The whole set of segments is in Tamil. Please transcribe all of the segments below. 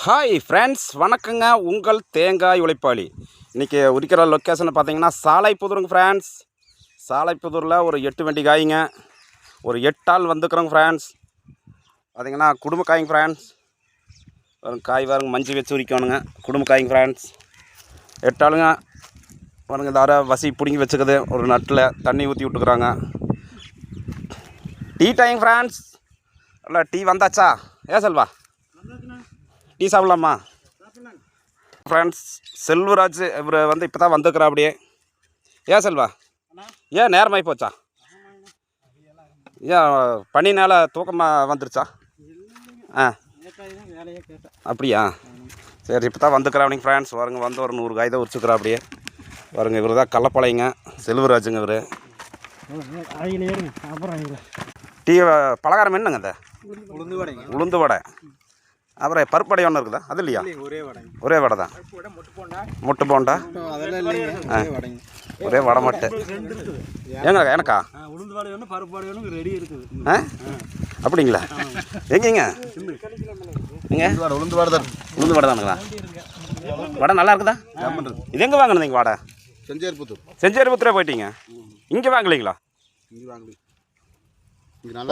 ஹாய் ஃப்ரெண்ட்ஸ், வணக்கங்க. உங்கள் தேங்காய் உழைப்பாளி. இன்றைக்கி உரிக்கிற லொக்கேஷன் பார்த்தீங்கன்னா சாலைப்புதூருங்க ஃப்ரெண்ட்ஸ். சாலைப்புதூரில் ஒரு 8 வண்டி காய்ங்க, ஒரு 8 ஆள் வந்துக்கிறோங்க ஃப்ரெண்ட்ஸ். பார்த்தீங்கன்னா குடும்ப காய்ங்க ஃப்ரெண்ட்ஸ். வரும் காய் பாருங்க, மஞ்சள் வச்சு உரிக்கணுங்க. குடும்ப காய்ங்க ஃப்ரெண்ட்ஸ். 8 ஆளுங்க பாருங்க. இந்த வசி பிடுங்கி வச்சுக்குது. ஒரு நட்டில் தண்ணி ஊற்றி விட்டுக்குறாங்க. Tea time friends. இல்லை டீ வந்தாச்சா? செல்வா, டீ சாப்பிட்லாமா ஃப்ரெண்ட்ஸ்? செல்வராஜ் இவர் வந்து இப்போ தான் வந்துக்கிறா அப்படியே. செல்வா, ஏன் நேரமாகி போச்சா? ஏன் பனினால தூக்கமாக வந்துருச்சா? அப்படியா? சரி, இப்போ தான் வந்துக்கிறா அப்படிங்க ஃப்ரெண்ட்ஸ். வருங்க, வந்து ஒரு 100 காய் தான் உரிச்சுக்கிறா அப்படியே. வருங்க, இவர் தான் கள்ளப்பாளையங்க, செல்வராஜுங்க இவர். டீ பலகாரம் என்னங்க? அந்த உளுந்து வடை, அப்புறம் பருப்பு வடை ஒன்று இருக்குதா? அது இல்லையா? ஒரே வடை தான். முட்டை போண்டா ஒரே வடை மட்டும். எனக்கா அப்படிங்களா? எங்கேங்க உளுந்து வடை தானுங்களா? வடை நல்லா இருக்குதா? இது எங்கே வாங்கினது நீங்கள் வடை? செஞ்சேரிபுத்தூரே போயிட்டீங்க, இங்கே வாங்கலைங்களா?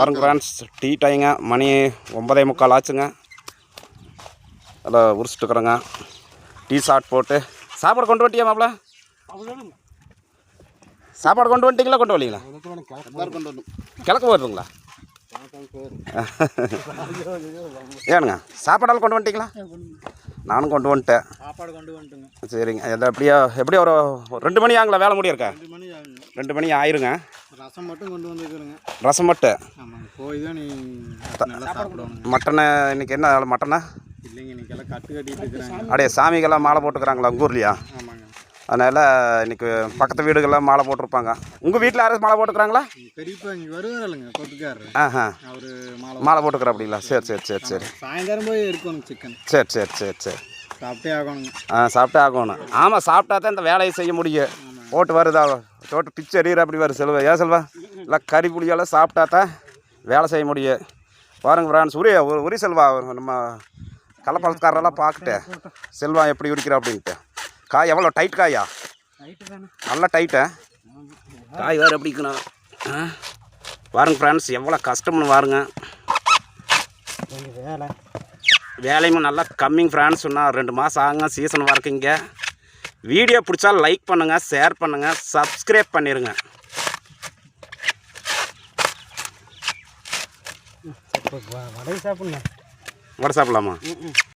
பாருங்க ஃப்ரெண்ட்ஸ், டீ டைங்க. மணி 9:45 ஆச்சுங்க. அதில் உரிச்சிட்டுக்கிறோங்க. டீ ஷாட் போட்டு சாப்பாடு கொண்டு வந்துட்டியா மாப்பிள்ள? சாப்பாடு கொண்டு வந்துட்டிங்களா? கொண்டு வரலீங்களா? கிழக்கு போயிருதுங்களா? ஏனுங்க, சாப்பாடெல்லாம் கொண்டு வந்துட்டிங்களா? நானும் கொண்டு வந்துட்டேன். சரிங்க. எப்படியோ ஒரு 2 மணி ஆகுங்களா வேலை முடியிருக்கா? 2 மணி ஆயிருங்க. ரசம் மட்டும் கொண்டு வந்துருக்குறேங்க. ரசம் மட்டும் போய் தான் நீ மட்டனை. இன்றைக்கி என்ன மட்டனா? இல்லைங்க, இன்றைக்கெல்லாம் கட்டு கட்டிட்டு இருக்கிறாங்க. அப்படியே சாமிக்கெல்லாம் மாலை போட்டுக்கிறாங்களா உங்கள் ஊர்லையா? ஆமாங்க. அதனால் இன்றைக்கி பக்கத்து வீடுகள்லாம் மாலை போட்டிருப்பாங்க. உங்கள் வீட்டில் யாரும் மாலை போட்டுக்கிறாங்களா? பெரியப்பா இங்கே வருவார் இல்லைங்க, கொட்டுக்காரரு. அவர் மாலை போட்டுக்கிறா அப்படிங்களா? சரி. சாயந்தரம் போய் இருக்கணும் சிக்கன். சரி. சாப்பிட்டே ஆகணுங்க. சாப்பிட்டே ஆகணும். ஆமாம், சாப்பிட்டா தான் இந்த வேலையை செய்ய முடியும். போட்டு வருதா தோட்டு பிச்சு எறிகிற அப்படி வரும். செல்வா இல்லை கறி புளியெல்லாம் சாப்பிட்டா தான் வேலை செய்ய முடியும். பாருங்க ஃப்ரெண்ட்ஸ், உரி செல்வா, நம்ம கள்ளப்பழக்காரெல்லாம் பார்த்துட்டு செல்வா எப்படி உரிக்கிறா அப்படின்ட்டு. காய் எவ்வளோ டைட் காயா? நல்லா டைட்டா காய் வேறு எப்படி இருக்கணும். பாருங்க ஃப்ரெண்ட்ஸ், எவ்வளோ கஷ்டம்னு பாருங்க. வேலையும் நல்லா கம்மிங் ஃப்ரெண்ட்ஸ். சொன்னால் 2 மாதம் ஆகுங்க சீசன் வரைக்குங்க. வீடியோ பிடிச்சா லைக் பண்ணுங்கள், ஷேர் பண்ணுங்கள், சப்ஸ்கிரைப் பண்ணிடுங்க. வடை சாப்பிட்லாமா?